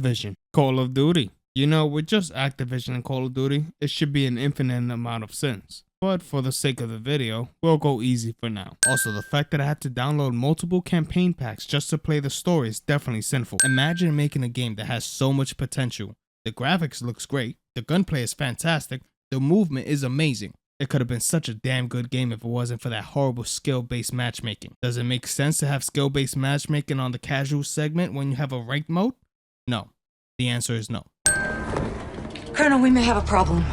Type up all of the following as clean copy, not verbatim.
Activision, Call of Duty. You know, with just Activision and Call of Duty, it should be an infinite amount of sins. But for the sake of the video, we'll go easy for now. Also, the fact that I had to download multiple campaign packs just to play the story is definitely sinful. Imagine making a game that has so much potential. The graphics looks great, the gunplay is fantastic, the movement is amazing. It could have been such a damn good game if it wasn't for that horrible skill-based matchmaking. Does it make sense to have skill-based matchmaking on the casual segment when you have a ranked mode? No. The answer is no. Colonel, we may have a problem.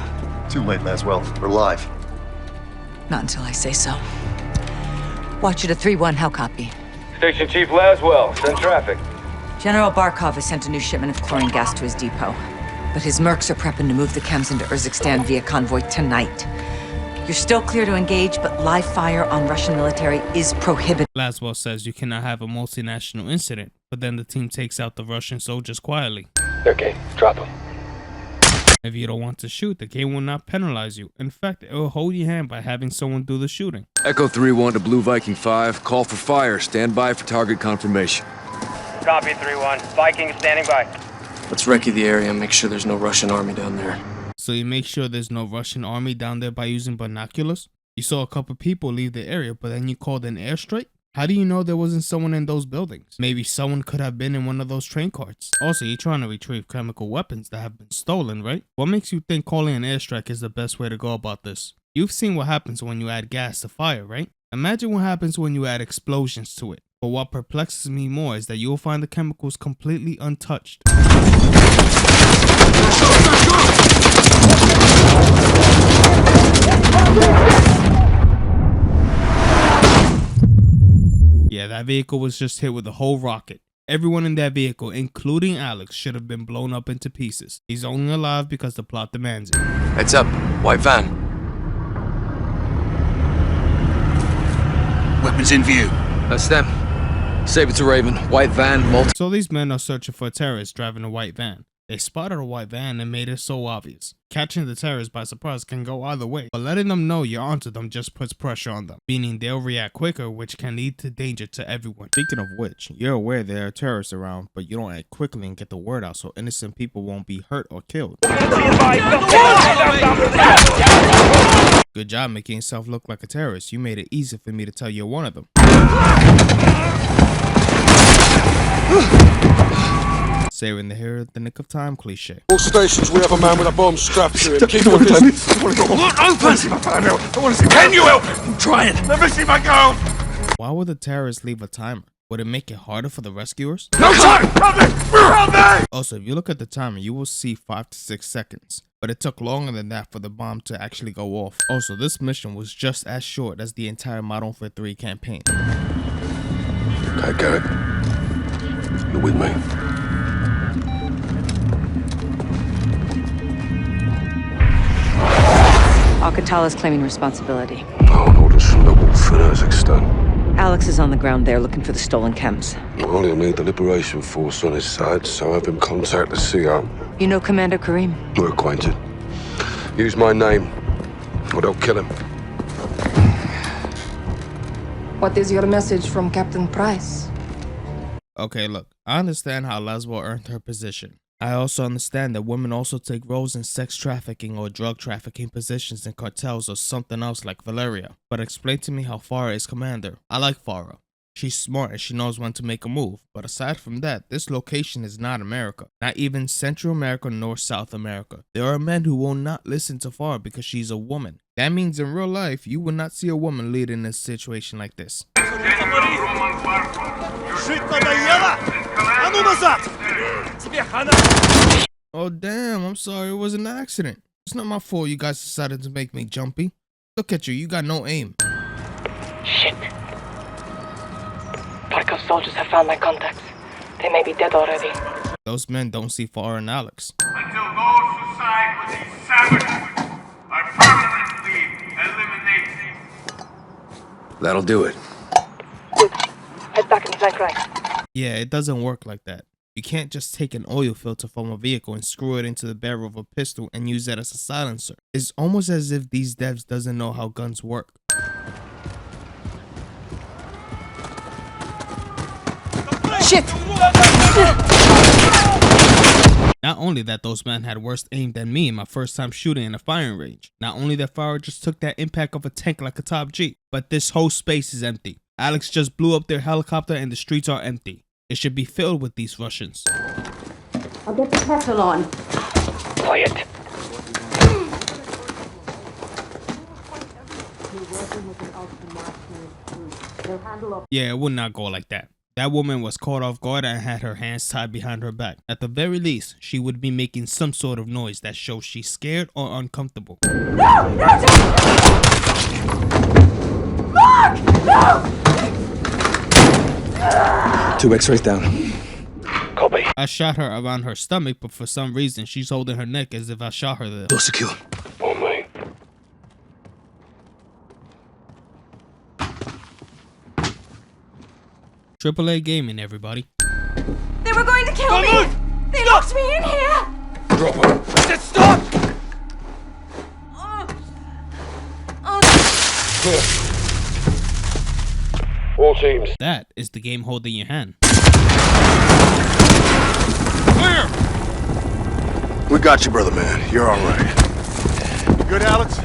Too late, Laswell. We're live. Not until I say so. Watch it at 3-1, how copy? Station Chief Laswell, send traffic. General Barkov has sent a new shipment of chlorine gas to his depot. But his mercs are prepping to move the chems into Urzikstan via convoy tonight. You're still clear to engage, but live fire on Russian military is prohibited. Laswell says you cannot have a multinational incident, but then the team takes out the Russian soldiers quietly. Okay, drop them. If you don't want to shoot, the game will not penalize you. In fact, it will hold your hand by having someone do the shooting. Echo 3-1 to Blue Viking 5. Call for fire. Stand by for target confirmation. Copy 3-1. Viking standing by. Let's recce the area and make sure there's no Russian army down there. So you make sure there's no Russian army down there by using binoculars? You saw a couple people leave the area, but then you called an airstrike? How do you know there wasn't someone in those buildings? Maybe someone could have been in one of those train carts. Also, you're trying to retrieve chemical weapons that have been stolen, right? What makes you think calling an airstrike is the best way to go about this? You've seen what happens when you add gas to fire, right? Imagine what happens when you add explosions to it. But what perplexes me more is that you'll find the chemicals completely untouched. Yeah, that vehicle was just hit with a whole rocket. Everyone in that vehicle, including Alex, should have been blown up into pieces. He's only alive because the plot demands it. Heads up, white van. Weapons in view. That's them. Save it to Raven. White van, So these men are searching for a terrorist driving a white van. They spotted a white van and made it so obvious. Catching the terrorists by surprise can go either way, but letting them know you're onto them just puts pressure on them, meaning they'll react quicker, which can lead to danger to everyone. Speaking of which, you're aware there are terrorists around, but you don't act quickly and get the word out so innocent people won't be hurt or killed. Good job making yourself look like a terrorist. You made it easy for me to tell you're one of them. Saving the hero at the nick of time cliche. All stations, we have a man with a bomb strapped to him. Keep your distance. Open! Can you help? I'm trying. Let me see my girl. Why would the terrorists leave a timer? Would it make it harder for the rescuers? No time! Help me! Help me! Also, if you look at the timer, you will see 5 to 6 seconds. But it took longer than that for the bomb to actually go off. Also, this mission was just as short as the entire Modern Warfare 3 campaign. Okay, Garrett. You're with me. Cartel is claiming responsibility. Oh, orders from the wolf in Urzikstan. Alex is on the ground there looking for the stolen chems. Well, he'll need the Liberation Force on his side, so have him contact the CO. You know Commander Karim? We're acquainted. Use my name, or they'll kill him. What is your message from Captain Price? Okay, look, I understand how Laswell earned her position. I also understand that women also take roles in sex trafficking or drug trafficking positions in cartels or something else like Valeria. But explain to me how Farah is commander. I like Farah. She's smart and she knows when to make a move. But aside from that, this location is not America. Not even Central America nor South America. There are men who will not listen to Farah because she's a woman. That means in real life, you will not see a woman lead in a situation like this. Oh damn, I'm sorry, it was an accident. It's not my fault you guys decided to make me jumpy. Look at you got no aim. Shit. Barkov soldiers have found my contacts. They may be dead already. Those men don't see Farah and Alex. Until those who side with these savages are permanently eliminated. That'll do it. Good. Head back in the flank ranks. Yeah, it doesn't work like that. You can't just take an oil filter from a vehicle and screw it into the barrel of a pistol and use that as a silencer. It's almost as if these devs doesn't know how guns work. Shit! Not only that those men had worse aim than me in my first time shooting in a firing range. Not only that Farah just took that impact of a tank like a top G, but this whole space is empty. Alex just blew up their helicopter and the streets are empty. It should be filled with these Russians. I'll get the kettle on. Quiet. Yeah, it would not go like that. That woman was caught off guard and had her hands tied behind her back. At the very least, she would be making some sort of noise that shows she's scared or uncomfortable. No! No! Mark! No! 2 X-rays down. Copy. I shot her around her stomach, but for some reason, she's holding her neck as if I shot her there. Door secure. On me. AAA gaming, everybody. They were going to kill me! They locked me in here! Drop her. I said stop! All teams. That is the game holding your hand. We got you, brother man. You're all right. Good, Alex?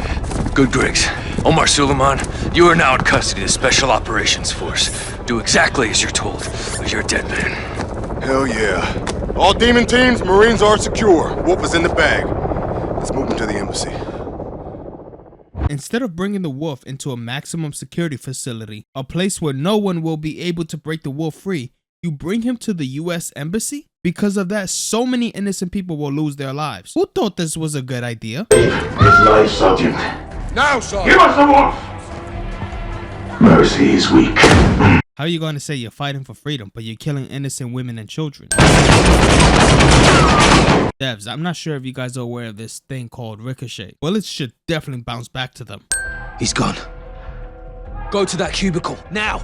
Good, Griggs. Omar Suleiman, you are now in custody of the Special Operations Force. Do exactly as you're told, or you're a dead man. Hell yeah. All demon teams, Marines are secure. Wolf is in the bag. Let's move him to the embassy. Instead of bringing the wolf into a maximum security facility, a place where no one will be able to break the wolf free, you bring him to the US Embassy? Because of that, so many innocent people will lose their lives. Who thought this was a good idea? His life, Sergeant. Now, Sergeant! Give us the wolf! Mercy is weak. How are you going to say you're fighting for freedom, but you're killing innocent women and children? Devs, I'm not sure if you guys are aware of this thing called Ricochet. Bullets should definitely bounce back to them. He's gone. Go to that cubicle, now!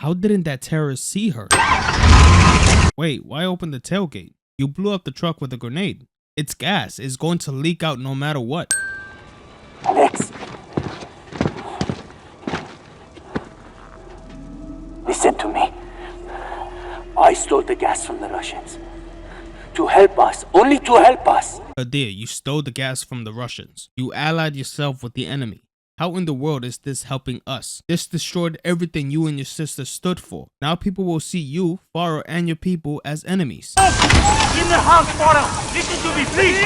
How didn't that terrorist see her? Wait, why open the tailgate? You blew up the truck with a grenade. It's gas. It's going to leak out no matter what. Alex! Listen to me. I stole the gas from the Russians. To help us. Only to help us. Dear, you stole the gas from the Russians. You allied yourself with the enemy. How in the world is this helping us? This destroyed everything you and your sister stood for. Now people will see you, Farah, and your people as enemies. In the house, Farah! Listen to me, please!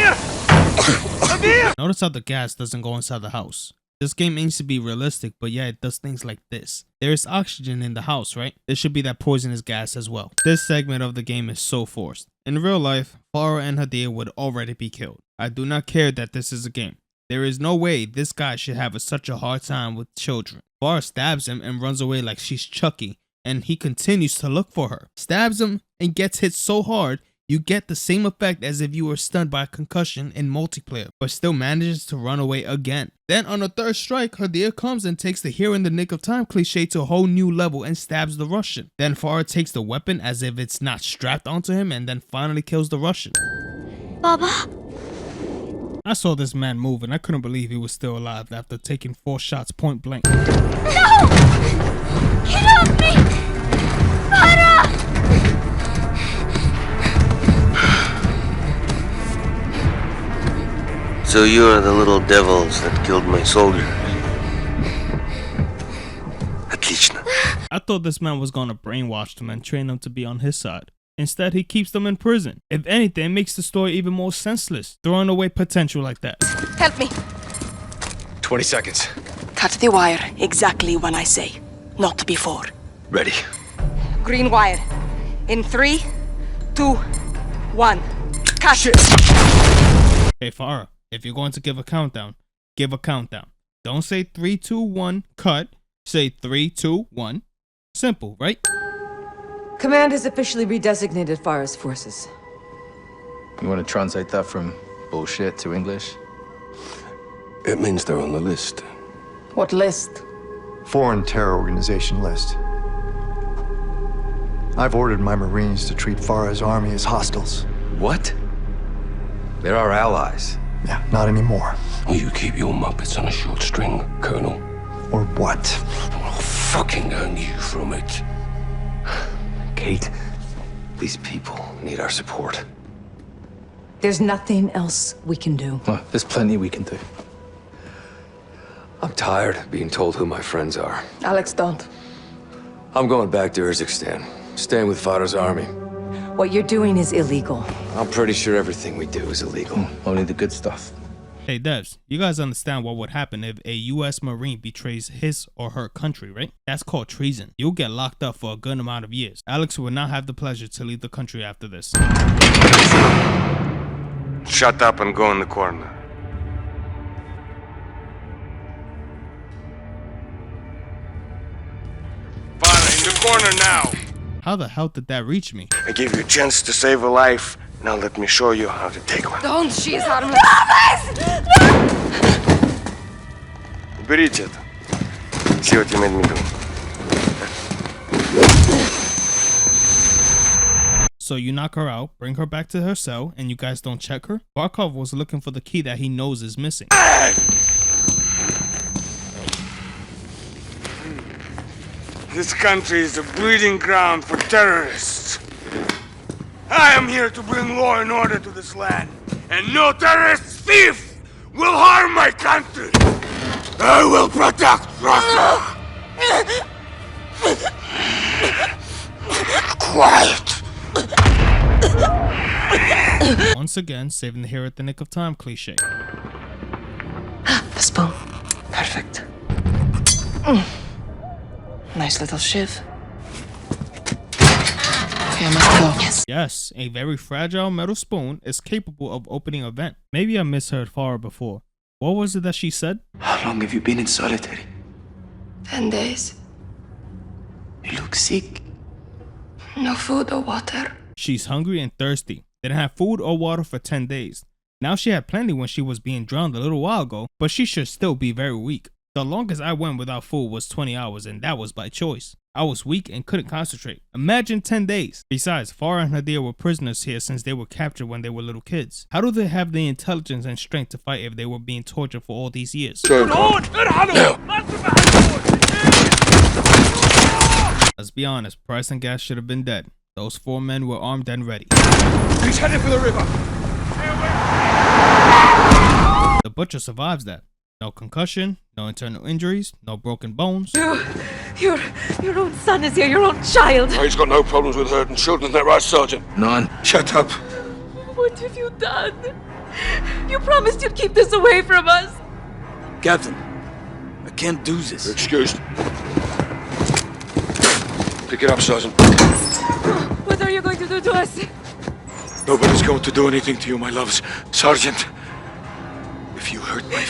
Here! Notice how the gas doesn't go inside the house. This game aims to be realistic, but yeah, it does things like this. There is oxygen in the house, right? There should be that poisonous gas as well. This segment of the game is so forced. In real life, Farah and Hadir would already be killed. I do not care that this is a game. There is no way this guy should have such a hard time with children. Farah stabs him and runs away like she's Chucky, and he continues to look for her. Stabs him and gets hit so hard, you get the same effect as if you were stunned by a concussion in multiplayer, but still manages to run away again. Then on the third strike, Hadir comes and takes the here in the nick of time cliche to a whole new level and stabs the Russian. Then Farah takes the weapon as if it's not strapped onto him and then finally kills the Russian. Baba? I saw this man move and I couldn't believe he was still alive after taking 4 shots point blank. No! Get off me! Farah! So you are the little devils that killed my soldiers. Отлично. I thought this man was gonna brainwash them and train them to be on his side. Instead, he keeps them in prison. If anything, it makes the story even more senseless, throwing away potential like that. Help me. 20 seconds. Cut the wire exactly when I say, not before. Ready. Green wire. In 3, 2, 1. Cut. Shit. Hey Farah, if you're going to give a countdown, give a countdown. Don't say 3, 2, 1, cut. Say 3, 2, 1. Simple, right? Command has officially redesignated Farah's forces. You want to translate that from bullshit to English? It means they're on the list. What list? Foreign terror organization list. I've ordered my Marines to treat Farah's army as hostiles. What? They're our allies. Yeah, not anymore. You keep your muppets on a short string, Colonel. Or what? I'll fucking hang you from it. Kate, These people need our support. There's nothing else we can do. Well, there's plenty we can do. I'm tired of being told who my friends are. Alex, don't. I'm going back to Urzikstan, staying with Farah's army. What you're doing is illegal. I'm pretty sure everything we do is illegal. Only the good stuff. Hey devs, you guys understand what would happen if a US Marine betrays his or her country, right? That's called treason. You'll get locked up for a good amount of years. Alex will not have the pleasure to leave the country after this. Shut up and go in the corner. Farah, in the corner now! How the hell did that reach me? I gave you a chance to save a life. Now let me show you how to take one. Don't, she's harmless. Уберите это. See what you made me do. So you knock her out, bring her back to her cell, and you guys don't check her? Barkov was looking for the key that he knows is missing. This country is a breeding ground for terrorists. I am here to bring law and order to this land, and no terrorist thief will harm my country. I will protect Russia. Quiet. Once again, saving the hero at the nick of time cliche. The spoon. Perfect. Nice little shiv. Okay, I must go. Yes. Yes, a very fragile metal spoon is capable of opening a vent. Maybe I misheard Farah before. What was it that she said? How long have you been in solitary? 10 days. You look sick. No food or water. She's hungry and thirsty. Didn't have food or water for 10 days. Now she had plenty when she was being drowned a little while ago, but she should still be very weak. The longest I went without food was 20 hours, and that was by choice. I was weak and couldn't concentrate. Imagine 10 days. Besides, Farah and Nadir were prisoners here since they were captured when they were little kids. How do they have the intelligence and strength to fight if they were being tortured for all these years? Let's be honest, Price and Gas should have been dead. Those 4 men were armed and ready. He's headed for the river. The Butcher survives that. No concussion, no internal injuries, no broken bones. Your own son is here, your own child. Oh, he's got no problems with hurting children, isn't that right, Sergeant? None. Shut up. What have you done? You promised you'd keep this away from us. Captain, I can't do this. You're excused. Pick it up, Sergeant. What are you going to do to us? Nobody's going to do anything to you, my loves. Sergeant, if you hurt my...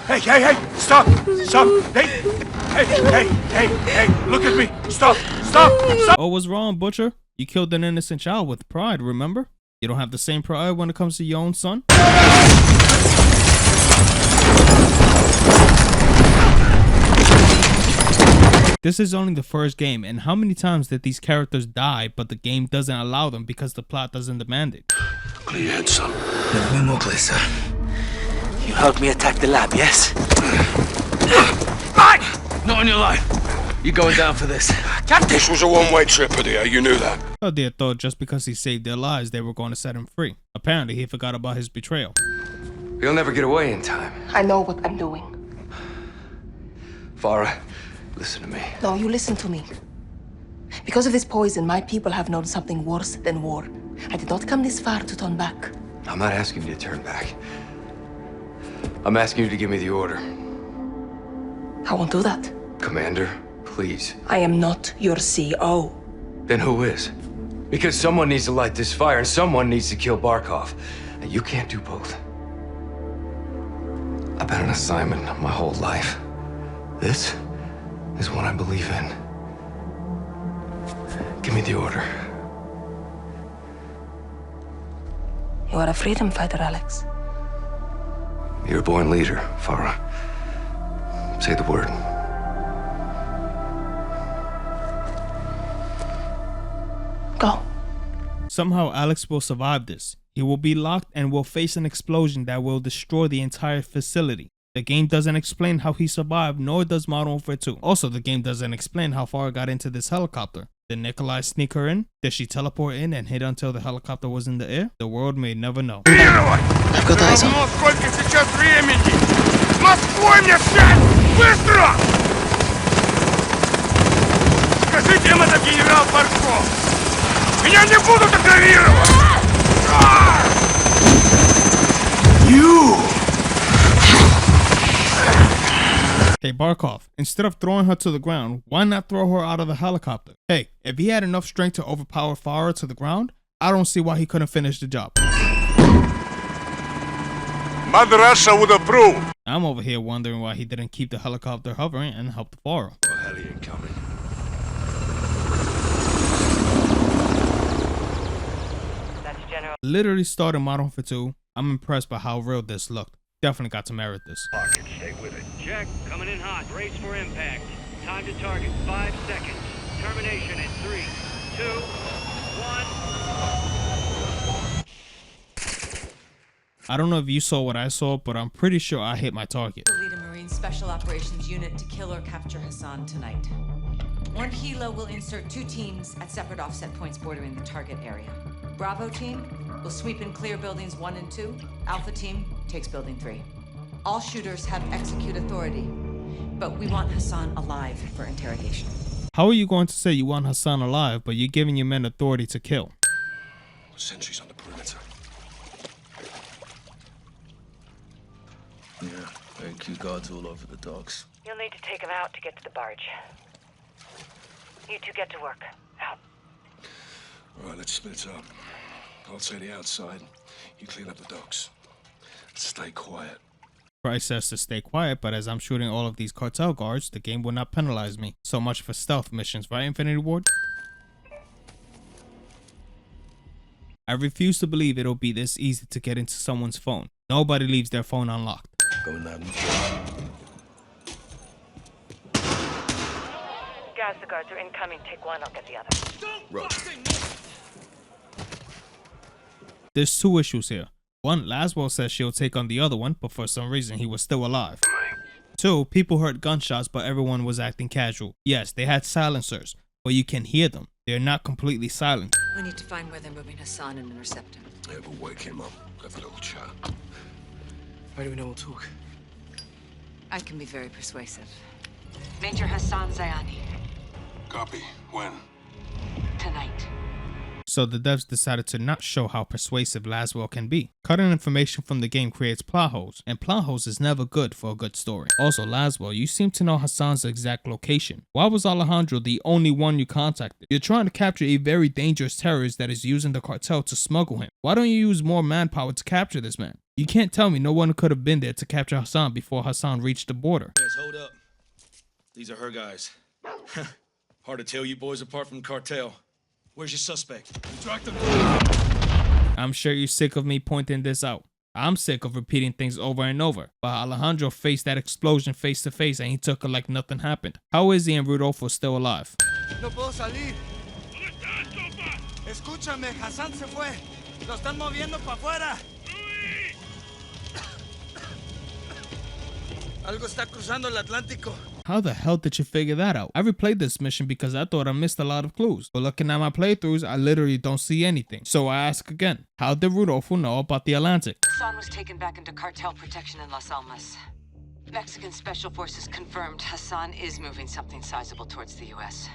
Hey, stop! Hey, look at me! Stop! What was wrong, Butcher? You killed an innocent child with pride, remember? You don't have the same pride when it comes to your own son? This is only the first game, and how many times did these characters die but the game doesn't allow them because the plot doesn't demand it? Clear your head, son. Let me move, sir. You helped me attack the lab, yes? Not on your life. You're going down for this. This was a one-way trip, Adir. You knew that. Adir thought just because he saved their lives, they were going to set him free. Apparently, he forgot about his betrayal. You'll never get away in time. I know what I'm doing. Farah, listen to me. No, you listen to me. Because of this poison, my people have known something worse than war. I did not come this far to turn back. I'm not asking you to turn back. I'm asking you to give me the order. I won't do that. Commander, please. I am not your CO. Then who is? Because someone needs to light this fire and someone needs to kill Barkov. And you can't do both. I've been on assignment my whole life. This is what I believe in. Give me the order. You are a freedom fighter, Alex. You're a born leader, Farah. Say the word. Go. Somehow Alex will survive this. He will be locked and will face an explosion that will destroy the entire facility. The game doesn't explain how he survived, nor does Modern Warfare 2. Also, the game doesn't explain how Farah got into this helicopter. Did Nikolai sneak her in? Did she teleport in and hit until the helicopter was in the air? The world may never know. I've got eyes on. Сколько сейчас времени? Москвой мне сядь! Быстро! Скажите им, это генерал Барков. Меня не будут игнорировать! You! Hey Barkov, instead of throwing her to the ground, why not throw her out of the helicopter? Hey, if he had enough strength to overpower Farah to the ground, I don't see why he couldn't finish the job. Mother Russia would approve. I'm over here wondering why he didn't keep the helicopter hovering and help the Farah. Oh, heli incoming. Literally starting Modern Warfare 2, I'm impressed by how real this looked. Definitely got to merit this. Pocket, stay with it. Check, coming in hot. Brace for impact. Time to target, 5 seconds. Termination in 3, 2, 1. I don't know if you saw what I saw, but I'm pretty sure I hit my target. We'll lead a Marine Special Operations unit to kill or capture Hassan tonight. One helo will insert 2 teams at separate offset points bordering the target area. Bravo team will sweep and clear buildings 1 and 2. Alpha team takes building 3. All shooters have execute authority, but we want Hassan alive for interrogation. How are you going to say you want Hassan alive, but you're giving your men authority to kill? Sentries on the perimeter. Yeah, AQ guards all over the docks. You'll need to take him out to get to the barge. You two get to work. Out. All right, let's split up. I'll say the outside. You clean up the docks. Stay quiet. Price says to stay quiet, but as I'm shooting all of these cartel guards, the game will not penalize me. So much for stealth missions, right, Infinity Ward? I refuse to believe it'll be this easy to get into someone's phone. Nobody leaves their phone unlocked. Going down. Guys, the guards are incoming. Take one, I'll get the other. Right. There's 2 issues here. 1, Laswell says she'll take on the other one, but for some reason he was still alive. 2, people heard gunshots, but everyone was acting casual. Yes, they had silencers, but you can hear them. They're not completely silent. We need to find where they're moving Hassan and intercept him. Yeah, we'll wake him up. Have a little chat. How do we know we'll talk? I can be very persuasive. Major Hassan Zayani. Copy. When? Tonight. So the devs decided to not show how persuasive Laswell can be. Cutting information from the game creates plot holes, and plot holes is never good for a good story. Also, Laswell, you seem to know Hassan's exact location. Why was Alejandro the only one you contacted? You're trying to capture a very dangerous terrorist that is using the cartel to smuggle him. Why don't you use more manpower to capture this man? You can't tell me no one could have been there to capture Hassan before Hassan reached the border. Guys, hold up. These are her guys. Hard to tell you boys apart from Cartel. Where's your suspect? You tracked him. I'm sure you're sick of me pointing this out. I'm sick of repeating things over and over. But Alejandro faced that explosion face to face and he took it like nothing happened. How is he and Rudolfo still alive? No puedo salir. Escúchame, Hassan se fue. Lo están moviendo para afuera. Algo está cruzando el Atlántico. How the hell did you figure that out? I replayed this mission because I thought I missed a lot of clues. But looking at my playthroughs, I literally don't see anything. So I ask again, how did Rudolfo know about the Atlantic? Hassan was taken back into cartel protection in Las Almas. Mexican Special Forces confirmed Hassan is moving something sizable towards the US.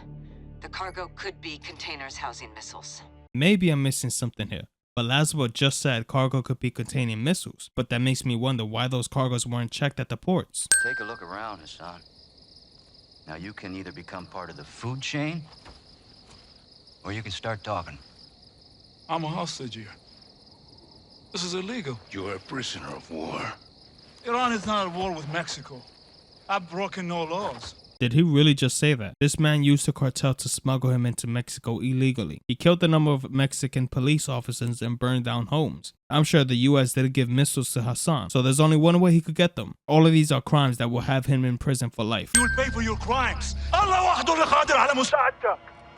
The cargo could be containers housing missiles. Maybe I'm missing something here. But Laswell just said cargo could be containing missiles. But that makes me wonder why those cargoes weren't checked at the ports. Take a look around, Hassan. Now you can either become part of the food chain, or you can start talking. I'm a hostage here. This is illegal. You're a prisoner of war. Iran is not at war with Mexico. I've broken no laws. Did he really just say that? This man used the cartel to smuggle him into Mexico illegally. He killed a number of Mexican police officers and burned down homes. I'm sure the US didn't give missiles to Hassan, so there's only one way he could get them. All of these are crimes that will have him in prison for life. You will pay for your crimes. I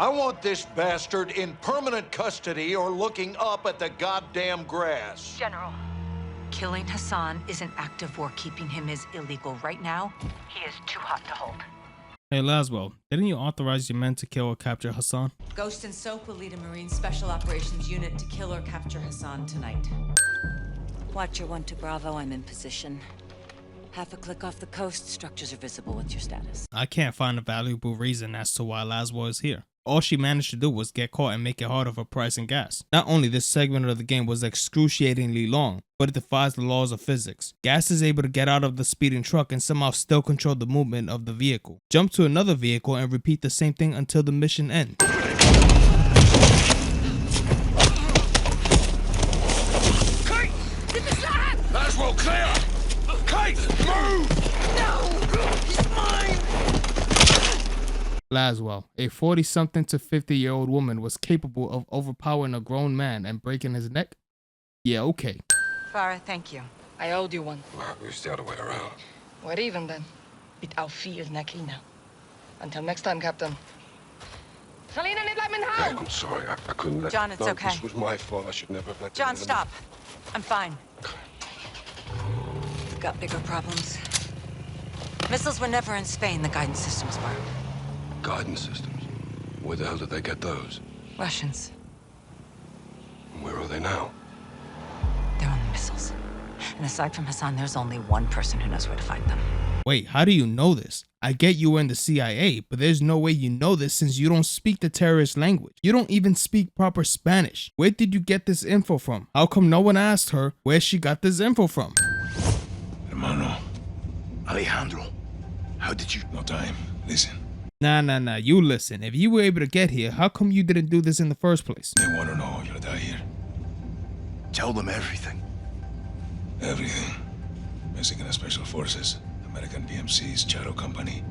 want this bastard in permanent custody or looking up at the goddamn grass. General, Killing Hassan isn't active war. Keeping him is illegal. Right now, he is too hot to hold. Hey Laswell, didn't you authorize your men to kill or capture Hassan? Ghost and Soap will lead a Marine Special Operations Unit to kill or capture Hassan tonight. Watcher 1 to Bravo, I'm in position. Half a click off the coast, structures are visible. What's your status? I can't find a valuable reason as to why Laswell is here. All she managed to do was get caught and make it harder for Price and Gas. Not only this segment of the game was excruciatingly long, but it defies the laws of physics. Gas is able to get out of the speeding truck and somehow still control the movement of the vehicle. Jump to another vehicle and repeat the same thing until the mission ends. Laswell, clear! Kate, move! No! He's mine! Laswell, a 40-something to 50-year-old woman, was capable of overpowering a grown man and breaking his neck? Yeah, okay. Farah, thank you. I owed you one. Well, it's the other way around. We're even then. Bit auf viel Nakina. Until next time, Captain. Selina, nicht bleiben in Hey, I'm sorry. I couldn't let... John, it's no, okay. This was my fault. I should never have let... John, stop. I'm fine. We've got bigger problems. Missiles were never in Spain. The guidance systems were. Guidance systems? Where the hell did they get those? Russians. Where are they now? They're on the missiles. And aside from Hassan, there's only one person who knows where to find them. Wait, how do you know this? I get you were in the CIA, but there's no way you know this since you don't speak the terrorist language. You don't even speak proper Spanish. Where did you get this info from? How come no one asked her where she got this info from? Hermano. Alejandro. How did you... No time. Listen. Nah, you listen. If you were able to get here, how come you didn't do this in the first place? They want to know you're die here. Tell them everything. Everything. Mexican Special Forces, American PMCs, Shadow Company,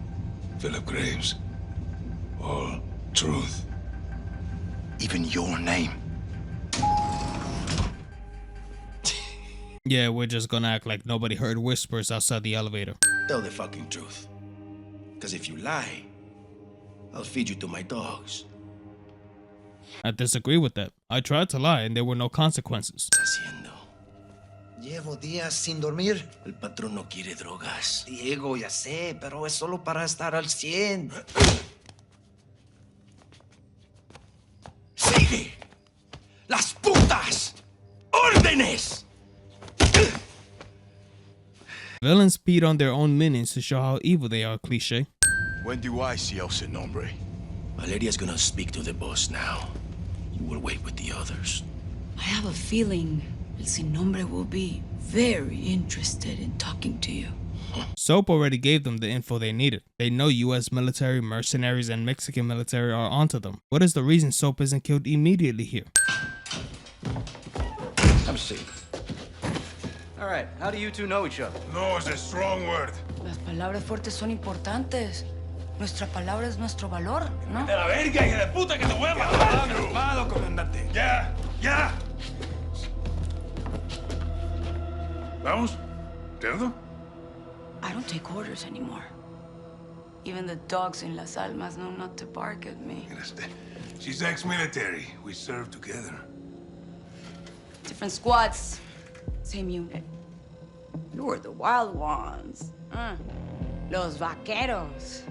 Philip Graves. All truth. Even your name. Yeah, we're just gonna act like nobody heard whispers outside the elevator. Tell the fucking truth. Because if you lie, I'll feed you to my dogs. I disagree with that. I tried to lie and there were no consequences. Haciendo. Llevo días sin dormir. El patrón no quiere drogas. Diego, ya sé, pero es solo para estar al 100. ¡Sigue! ¡Las putas! ¡Órdenes! Villains feed on their own minions to show how evil they are, cliche. When do I see El Sin Nombre? Valeria's gonna speak to the boss now. You will wait with the others. I have a feeling El Sin Nombre will be very interested in talking to you. Soap already gave them the info they needed. They know US military, mercenaries, and Mexican military are onto them. What is the reason Soap isn't killed immediately here? Have a seat. All right, how do you two know each other? No is a strong word. Las palabras fuertes son importantes. Nuestra palabra es nuestro valor, ¿no? ¡De la verga, hija de puta, que te voy a matar! ¡Calmado, comandante! ¡Ya! ¿Vamos? ¿Cerdo? I don't take orders anymore. Even the dogs in Las Almas know not to bark at me. She's ex-military. We served together. Different squads, same unit. You were the wild ones. Los vaqueros.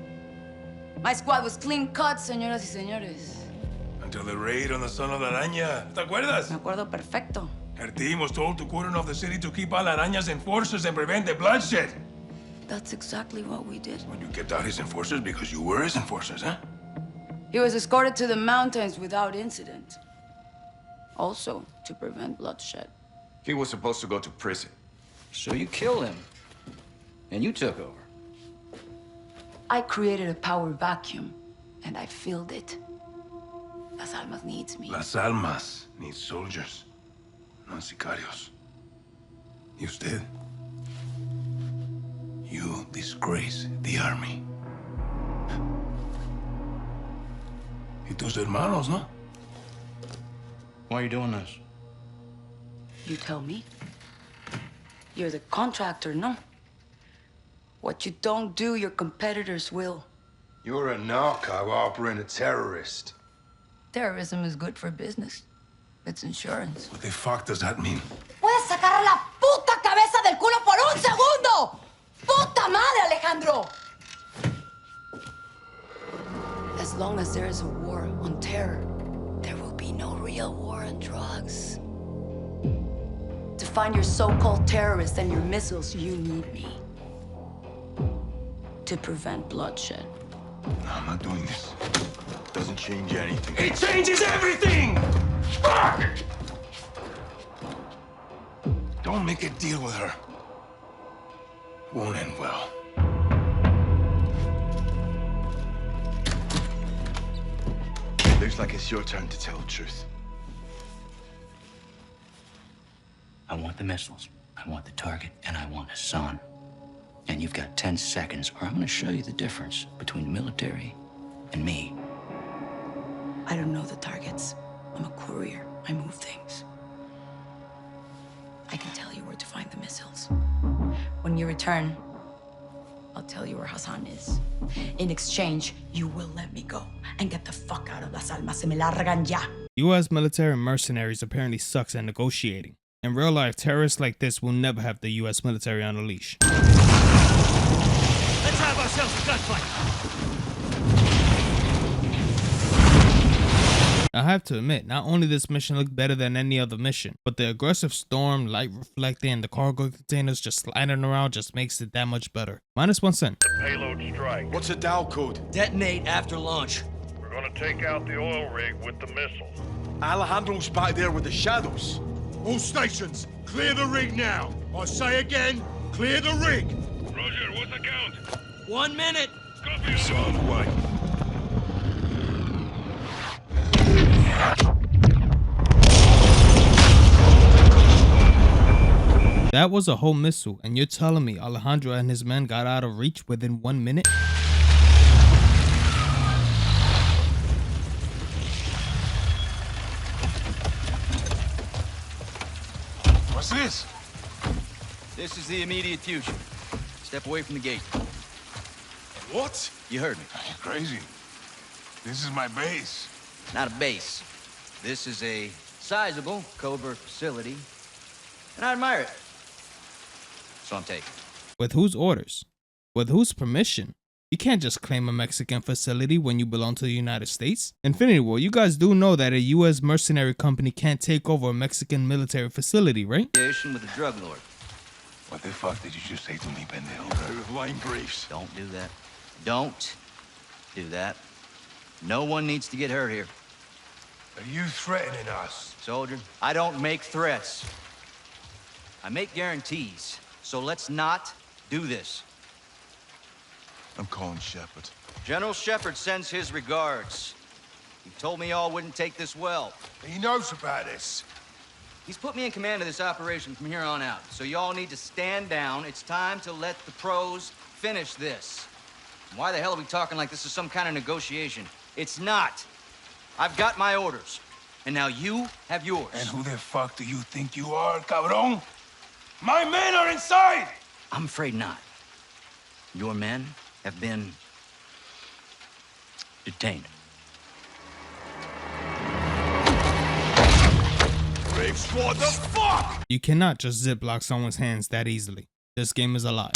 My squad was clean cut, señoras y señores. Until the raid on the Son of la Araña. ¿Te acuerdas? Me acuerdo perfecto. Her team was told to cordon off the city to keep all Araña's enforcers and prevent the bloodshed. That's exactly what we did. Well, you kept out his enforcers because you were his enforcers, huh? He was escorted to the mountains without incident. Also, to prevent bloodshed. He was supposed to go to prison. So you killed him. And you took over. I created a power vacuum, and I filled it. Las Almas needs me. Las Almas needs soldiers, not sicarios. Y usted? You disgrace the army. Y tus hermanos, no? Why are you doing this? You tell me. You're the contractor, no? What you don't do, your competitors will. You're a narco harboring a terrorist. Terrorism is good for business. It's insurance. What the fuck does that mean? Puedes sacar a la puta puta madre, Alejandro! As long as there is a war on terror, there will be no real war on drugs. To find your so-called terrorists and your missiles, you need me. To prevent bloodshed. No, I'm not doing this. Doesn't change anything. It changes everything! Fuck! Don't make a deal with her. Won't end well. Looks like it's your turn to tell the truth. I want the missiles, I want the target, and I want Hassan. And you've got 10 seconds, or I'm gonna show you the difference between the military and me. I don't know the targets. I'm a courier. I move things. I can tell you where to find the missiles. When you return, I'll tell you where Hassan is. In exchange, you will let me go and get the fuck out of Las Almas. Se me largan ya. US military mercenaries apparently sucks at negotiating. In real life, terrorists like this will never have the US military on a leash. Let's have ourselves a gunfight. I have to admit, not only this mission looked better than any other mission, but the aggressive storm, light reflecting, and the cargo containers just sliding around just makes it that much better. -1 cent. The payload strike. What's the Dow code? Detonate after launch. We're gonna take out the oil rig with the missile. Alejandro's back there with the shadows. All stations, clear the rig now. I say again, clear the rig. Roger, what's the count? 1 minute. Copy. It's on the way. That was a whole missile, and you're telling me Alejandro and his men got out of reach within 1 minute? What's this? This is the immediate future. Step away from the gate. What? You heard me. You're crazy. This is my base. Not a base. This is a sizable covert facility, and I admire it. So I'm taking. With whose orders? With whose permission? You can't just claim a Mexican facility when you belong to the United States. Infinity War, you guys do know that a US mercenary company can't take over a Mexican military facility, right? With a drug lord. What the fuck did you just say to me, pendejo? With line briefs. Don't do that. Don't do that. No one needs to get hurt here. Are you threatening us? Soldier, I don't make threats. I make guarantees. So let's not do this. I'm calling Shepard. General Shepard sends his regards. He told me y'all wouldn't take this well. He knows about this. He's put me in command of this operation from here on out. So y'all need to stand down. It's time to let the pros finish this. Why the hell are we talking like this is some kind of negotiation? It's not. I've got my orders. And now you have yours. And who the fuck do you think you are, cabron? My men are inside! I'm afraid not. Your men have been detained. Riggs, what the fuck? You cannot just ziplock someone's hands that easily. This game is a lie.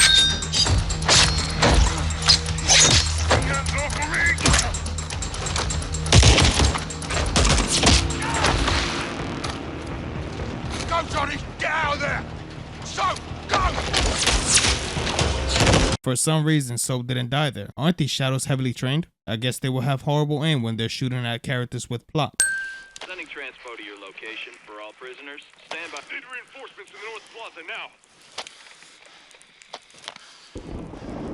Go, Johnny! Get out of there! Soap, go! For some reason, Soap didn't die there. Aren't these shadows heavily trained? I guess they will have horrible aim when they're shooting at characters with plot. Sending transpo to your location for all prisoners. Stand by. Need reinforcements in the North Plaza now.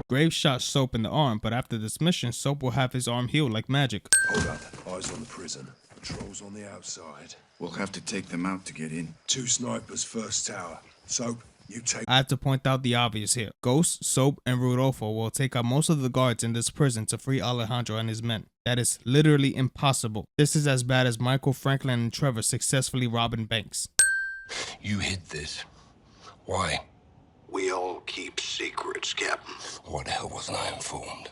Graves shot Soap in the arm, but after this mission, Soap will have his arm healed like magic. Hold up. Eyes on the prison. Patrols on the outside. We'll have to take them out to get in. 2 snipers, first tower. Soap, you take... I have to point out the obvious here. Ghost, Soap, and Rodolfo will take out most of the guards in this prison to free Alejandro and his men. That is literally impossible. This is as bad as Michael, Franklin, and Trevor successfully robbing banks. You hid this. Why? We all keep secrets, Captain. Why the hell wasn't I informed?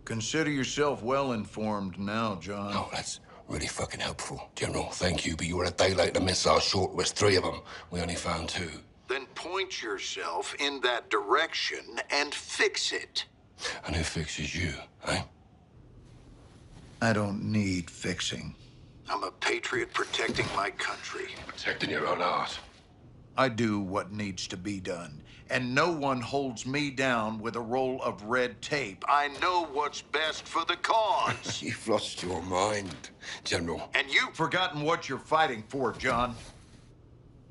Consider yourself well informed now, John. Oh, that's really fucking helpful. General, thank you, but you were a day late. The missiles short was 3 of them. We only found 2. Then point yourself in that direction and fix it. And who fixes you, eh? I don't need fixing. I'm a patriot protecting my country. Protecting your own art. I do what needs to be done, and no one holds me down with a roll of red tape. I know what's best for the cause. You've lost your mind, General. And you've forgotten what you're fighting for, John.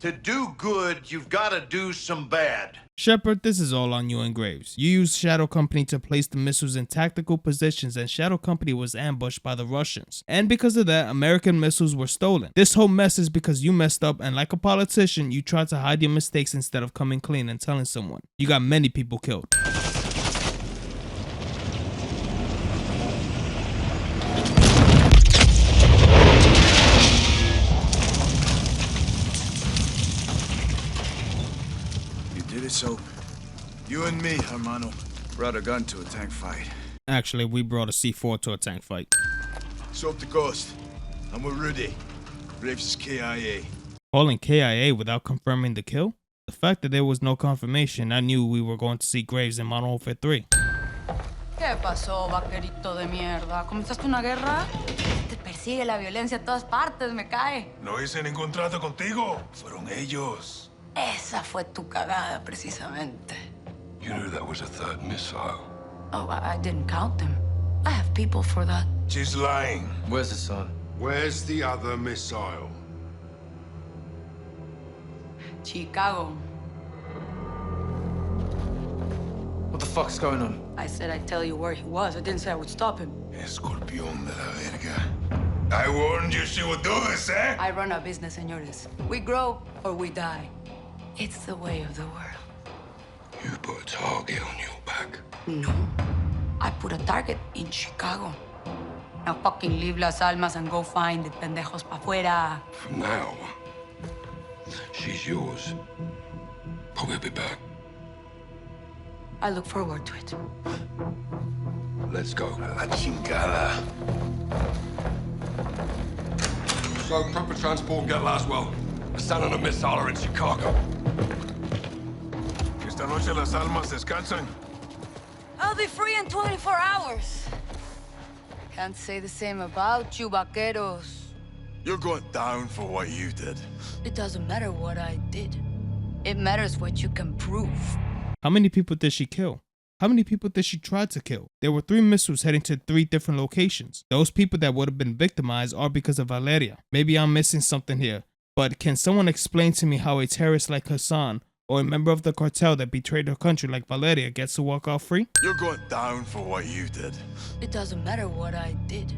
To do good, you've got to do some bad. Shepard, this is all on you and Graves. You used Shadow Company to place the missiles in tactical positions, and Shadow Company was ambushed by the Russians. And because of that, American missiles were stolen. This whole mess is because you messed up, and like a politician, you tried to hide your mistakes instead of coming clean and telling someone. You got many people killed. So, you and me, hermano, brought a gun to a tank fight. Actually, we brought a C4 to a tank fight. So up the coast, and we're ready. Graves is KIA. Calling KIA without confirming the kill? The fact that there was no confirmation, I knew we were going to see Graves in Modern Warfare 3. ¿Qué pasó, vaquerito de mierda? ¿Comenzaste una guerra? Te persigue la violencia a todas partes, me cae. No hice ningún trato contigo. Fueron ellos. Esa fue tu cagada, precisamente. You knew that was a third missile. Oh, I didn't count them. I have people for that. She's lying. Where's the son? Where's the other missile? Chicago. What the fuck's going on? I said I'd tell you where he was. I didn't say I would stop him. Escorpión de la verga. I warned you she would do this, eh? I run a business, señores. We grow or we die. It's the way of the world. You put a target on your back. No. I put a target in Chicago. Now fucking leave Las Almas and go find the pendejos pa' fuera. From now, she's yours. But we'll be back. I look forward to it. Let's go. La chingada. So, prep for transport and get Laswell. The son and a missile are in Chicago. Esta noche las almas descansan. I'll be free in 24 hours. Can't say the same about you, vaqueros. You're going down for what you did. It doesn't matter what I did. It matters what you can prove. How many people did she kill? How many people did she try to kill? There were 3 missiles heading to 3 different locations. Those people that would have been victimized are because of Valeria. Maybe I'm missing something here, but can someone explain to me how a terrorist like Hassan or a member of the cartel that betrayed her country like Valeria gets to walk out free? You're going down for what you did. It doesn't matter what I did.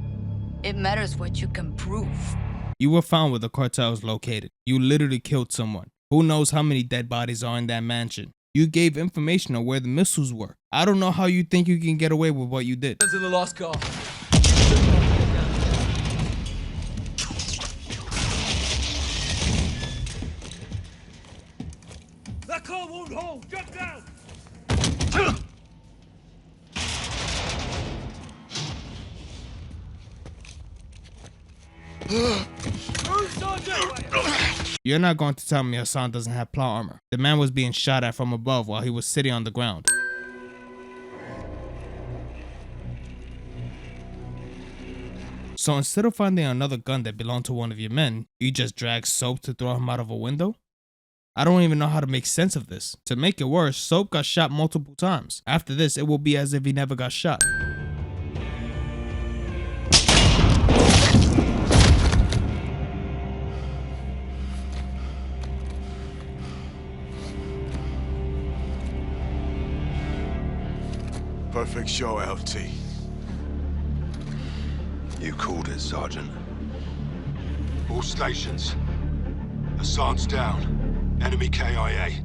It matters what you can prove. You were found where the cartel is located. You literally killed someone. Who knows how many dead bodies are in that mansion? You gave information on where the missiles were. I don't know how you think you can get away with what you did. In the lost car. That car won't hold! Jump down! You're not going to tell me Hassan doesn't have plot armor. The man was being shot at from above while he was sitting on the ground. So instead of finding another gun that belonged to one of your men, you just drag Soap to throw him out of a window? I don't even know how to make sense of this. To make it worse, Soap got shot multiple times. After this, it will be as if he never got shot. Perfect show, LT. You called it, Sergeant. All stations. Hassan's down. Enemy KIA.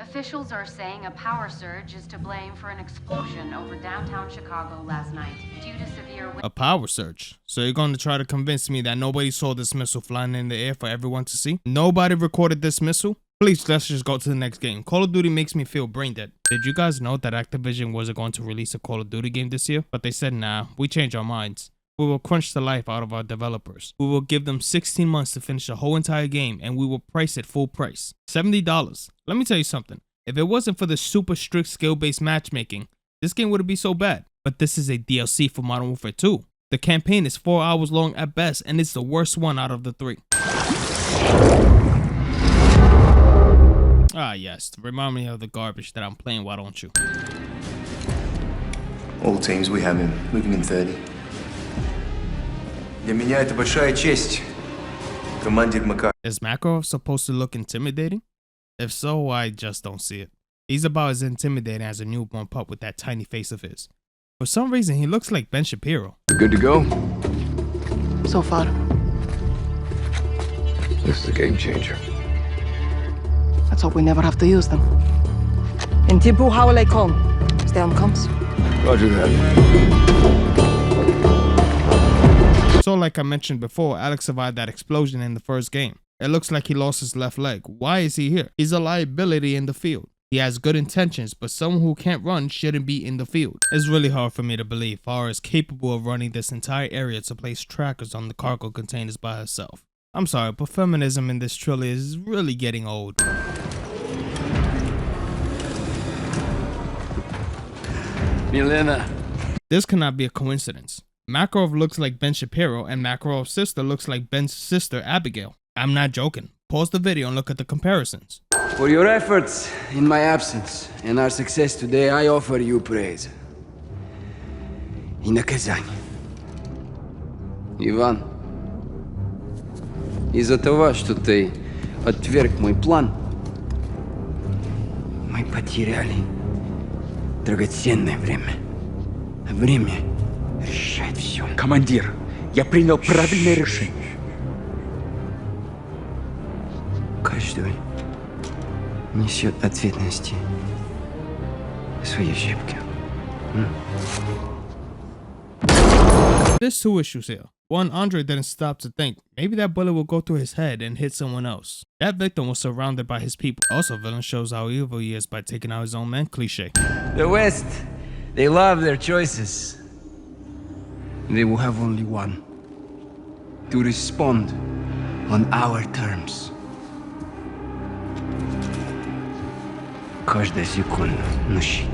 Officials are saying a power surge is to blame for an explosion over downtown Chicago last night due to severe wind. A power surge? So you're going to try to convince me that nobody saw this missile flying in the air for everyone to see? Nobody recorded this missile? Please, let's just go to the next game. Call of Duty makes me feel brain dead. Did you guys know that Activision wasn't going to release a Call of Duty game this year? But they said, nah, we changed our minds. We will crunch the life out of our developers. We will give them 16 months to finish the whole entire game, and we will price it full price. $70. Let me tell you something. If it wasn't for the super strict skill-based matchmaking, this game wouldn't be so bad. But this is a DLC for Modern Warfare 2. The campaign is 4 hours long at best, and it's the worst one out of the 3. Ah yes, remind me of the garbage that I'm playing, why don't you? All teams, we have him. Moving in 30. Для меня это большая честь. Командир Makarov. Is Makarov supposed to look intimidating? If so, I just don't see it. He's about as intimidating as a newborn pup with that tiny face of his. For some reason, he looks like Ben Shapiro. We're good to go? So far. This is a game changer. Let's hope we never have to use them. Intibu hawale kom. Stay on comms. Roger that. So like I mentioned before, Alex survived that explosion in the first game. It looks like he lost his left leg. Why is he here? He's a liability in the field. He has good intentions, but someone who can't run shouldn't be in the field. It's really hard for me to believe Farah is capable of running this entire area to place trackers on the cargo containers by herself. I'm sorry, but feminism in this trilogy is really getting old. Milena. This cannot be a coincidence. Makarov looks like Ben Shapiro and Makarov's sister looks like Ben's sister Abigail. I'm not joking. Pause the video and look at the comparisons. For your efforts in my absence and our success today, I offer you praise. И наказание. Иван, из-за того, что ты отверг мой план, мы потеряли драгоценное время. Время решает все. Командир, я принял правильное решение. Каждый несет ответственности за свои ошибки. There's two issues here. One, Andre didn't stop to think maybe that bullet will go through his head and hit someone else. That victim was surrounded by his people. Also, villain shows how evil he is by taking out his own man. Cliche. The West, they love their choices. They will have only one. To respond on our terms. Каждая секунда на счету.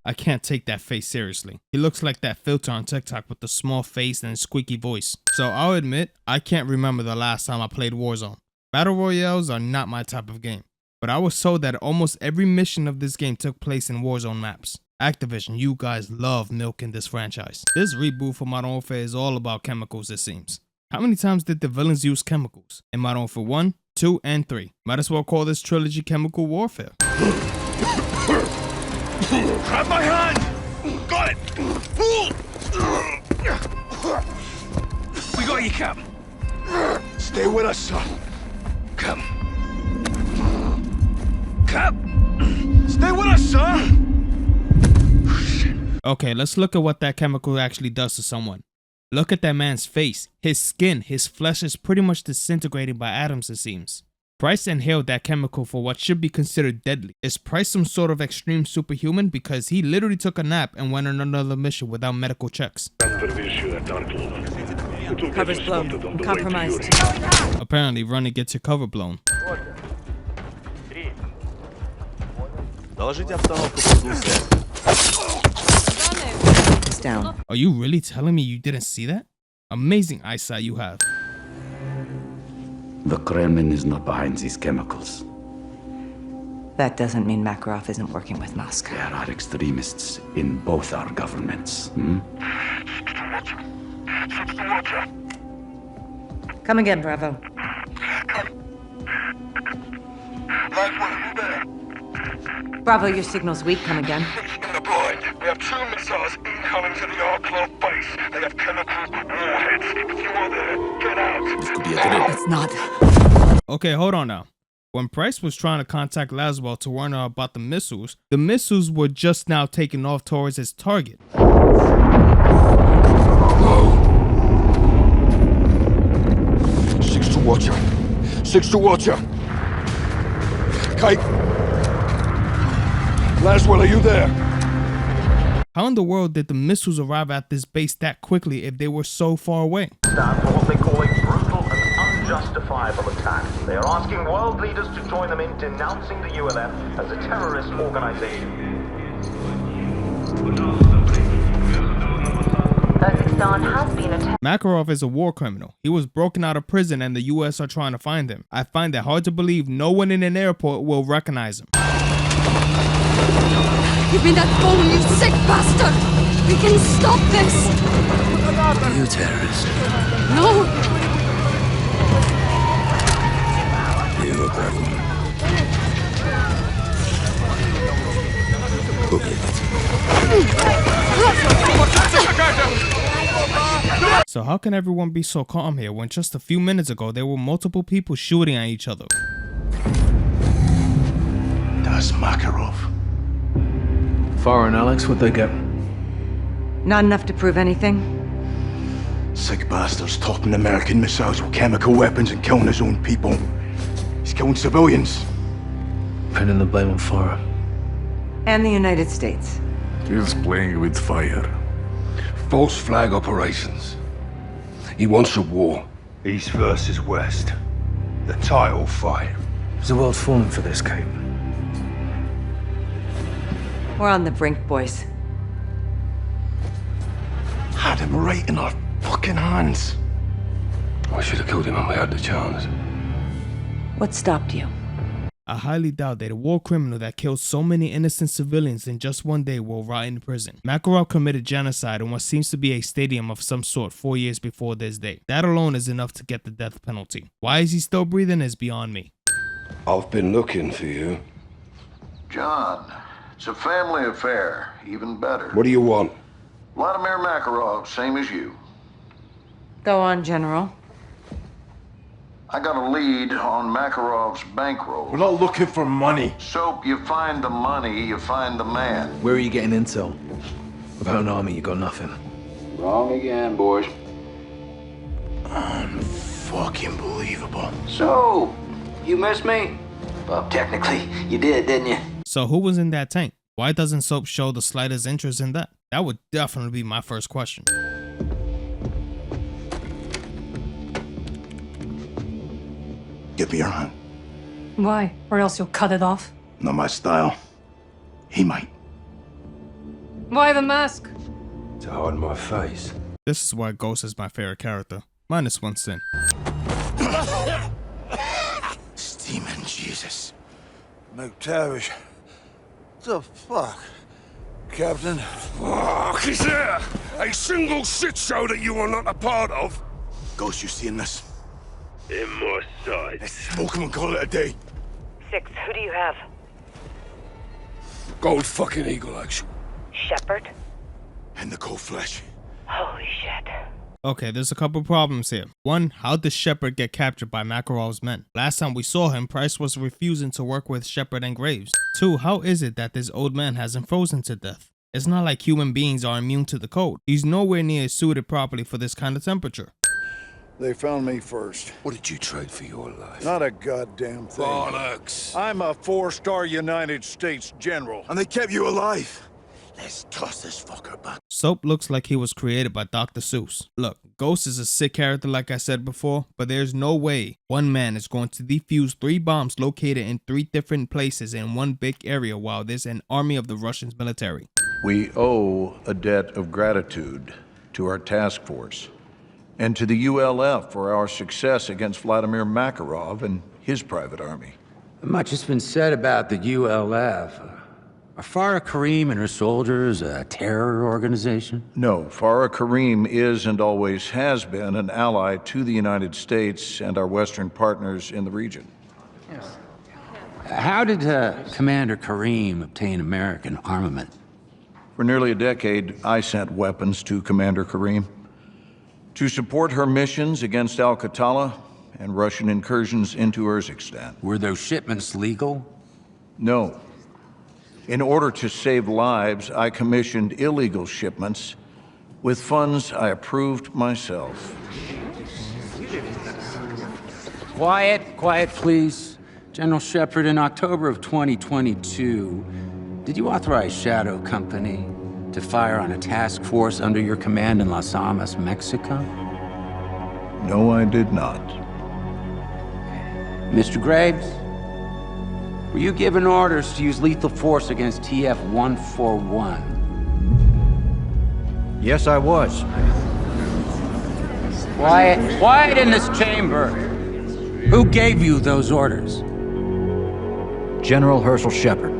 I can't take that face seriously. He looks like that filter on TikTok with the small face and squeaky voice. So I'll admit, I can't remember the last time I played Warzone. Battle Royales are not my type of game. But I was told that almost every mission of this game took place in Warzone maps. Activision, you guys love milking this franchise. This reboot for Modern Warfare is all about chemicals, it seems. How many times did the villains use chemicals? In Modern Warfare 1, 2, and 3. Might as well call this trilogy chemical warfare. Grab my hand! Got it! We got you, Cap. Stay with us, son. Cap. Cap! Stay with us, son! Okay, let's look at what that chemical actually does to someone. Look at that man's face. His skin, his flesh is pretty much disintegrating by atoms, it seems. Price inhaled that chemical for what should be considered deadly. Is Price some sort of extreme superhuman? Because he literally took a nap and went on another mission without medical checks. Cover's blown. I'm compromised. Apparently, running gets your cover blown. It's down. Are you really telling me you didn't see that? Amazing eyesight you have. The Kremlin is not behind these chemicals. That doesn't mean Makarov isn't working with Musk. There are extremists in both our governments. Come again, Bravo. Bravo, your signal's weak. Come again. Deployed. We have 2 missiles incoming to the Arclove base. They have chemical warheads. If you are there, get out. It's not. Okay, hold on now. When Price was trying to contact Laswell to warn her about the missiles were just now taking off towards his target. Whoa. 6 to Watcher. 6 to Watcher. Kite. Laswell, are you there? How in the world did the missiles arrive at this base that quickly if they were so far away? Stand for what they call a brutal and unjustifiable attack. They are asking world leaders to join them in denouncing the ULF as a terrorist organization. Has been attacked. Makarov is a war criminal. He was broken out of prison and the US are trying to find him. I find it hard to believe no one in an airport will recognize him. Give me that phone, you sick bastard! We can stop this! Are you a terrorist? No! You look like one. Who gave it? So how can everyone be so calm here when just a few minutes ago there were multiple people shooting at each other? That's Makarov. Foreign Alex, what they get? Not enough to prove anything. Sick bastards topping American missiles with chemical weapons and killing his own people. He's killing civilians. Pinning the blame on Farah. And the United States. He's playing with fire. False flag operations. He wants a war. East versus West. The title fight. Is the world falling for this, Kate? We're on the brink, boys. Had him right in our fucking hands. I should have killed him when we had the chance. What stopped you? I highly doubt that a war criminal that killed so many innocent civilians in just one day will rot in prison. Makarov committed genocide in what seems to be a stadium of some sort 4 years before this day. That alone is enough to get the death penalty. Why is he still breathing is beyond me. I've been looking for you. John, it's a family affair. Even better. What do you want? Vladimir Makarov, same as you. Go on, General. I got a lead on Makarov's bankroll. We're not looking for money. Soap, you find the money, you find the man. Where are you getting intel? Without an army, you got nothing. Wrong again, boys. Unfucking believable. So, you missed me? Well, technically, you did, didn't you? So who was in that tank? Why doesn't Soap show the slightest interest in that? That would definitely be my first question. Give me your hand. Why? Or else you'll cut it off? Not my style. He might. Why the mask? To hide my face. This is why Ghost is my favorite character. Minus one sin. Steaming Jesus. McTavish. The fuck? Captain? Fuck, is there a single shit show that you are not a part of? Ghost, you seeing this? In my sight. Let's smoke him and call it a day. 6, who do you have? Gold fucking eagle action. Shepard? And the cold flesh. Holy shit. Okay, there's a couple problems here. One, how did Shepard get captured by Makarov's men? Last time we saw him, Price was refusing to work with Shepard and Graves. 2, how is it that this old man hasn't frozen to death? It's not like human beings are immune to the cold. He's nowhere near suited properly for this kind of temperature. They found me first. What did you trade for your life? Not a goddamn thing. Bollocks. I'm a 4-star United States general. And they kept you alive. Let's toss this fucker back. Soap looks like he was created by Dr. Seuss. Look, Ghost is a sick character like I said before, but there's no way one man is going to defuse 3 bombs located in 3 different places in one big area while there's an army of the Russian military. We owe a debt of gratitude to our task force and to the ULF for our success against Vladimir Makarov and his private army. Much has been said about the ULF. Are Farah Karim and her soldiers a terror organization? No, Farah Karim is and always has been an ally to the United States and our Western partners in the region. How did Commander Karim obtain American armament? For nearly a decade, I sent weapons to Commander Karim to support her missions against Al-Qatala and Russian incursions into Urzikstan. Were those shipments legal? No. In order to save lives, I commissioned illegal shipments with funds I approved myself. Quiet, please. General Shepard, in October of 2022, did you authorize Shadow Company to fire on a task force under your command in Las Almas, Mexico? No, I did not. Mr. Graves, were you given orders to use lethal force against TF-141? Yes, I was. Quiet in this chamber. Who gave you those orders? General Herschel Shepard.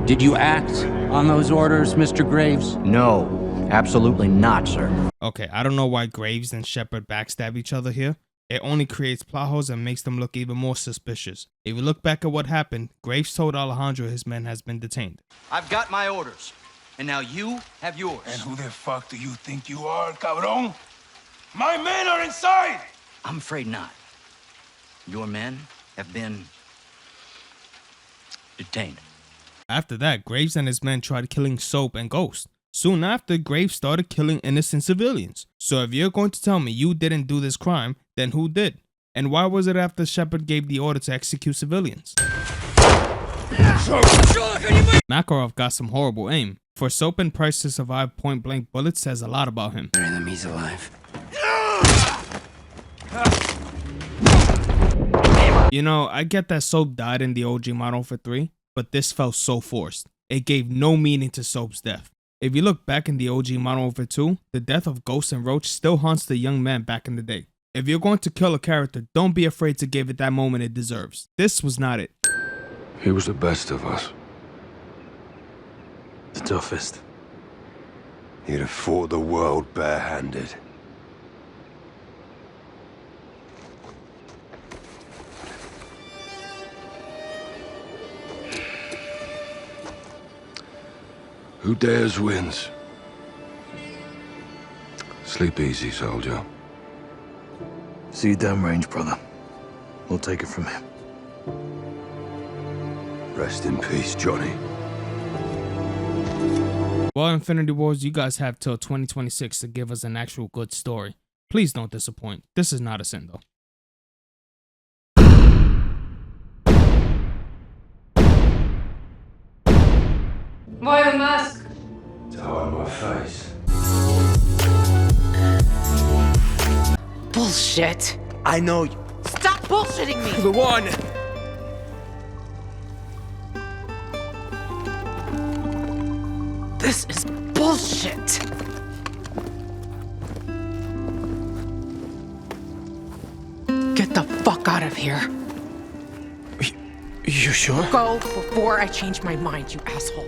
Did you act on those orders, Mr. Graves? No, absolutely not, sir. Okay, I don't know why Graves and Shepard backstab each other here. It only creates plot holes and makes them look even more suspicious. If you look back at what happened, Graves told Alejandro his man has been detained. I've got my orders, and now you have yours. And who the fuck do you think you are, cabrón? My men are inside! I'm afraid not. Your men have been detained. After that, Graves and his men tried killing Soap and Ghost. Soon after, Graves started killing innocent civilians. So if you're going to tell me you didn't do this crime, then who did? And why was it after Shepard gave the order to execute civilians? Makarov got some horrible aim. For Soap and Price to survive point-blank bullets says a lot about him. Their enemy's alive. You know, I get that Soap died in the OG Modern Warfare 3, but this felt so forced. It gave no meaning to Soap's death. If you look back in the OG Modern Warfare 2, the death of Ghost and Roach still haunts the young man back in the day. If you're going to kill a character, don't be afraid to give it that moment it deserves. This was not it. He was the best of us. The toughest. He'd have fought the world barehanded. Who dares wins. Sleep easy, soldier. See you downrange, brother. We'll take it from here. Rest in peace, Johnny. Well, Infinity Wars, you guys have till 2026 to give us an actual good story. Please don't disappoint. This is not a sin, though. Why the mask? To hide my face. Bullshit. I know you. Stop bullshitting me! The one! This is bullshit! Get the fuck out of here. You sure? Go before I change my mind, you asshole.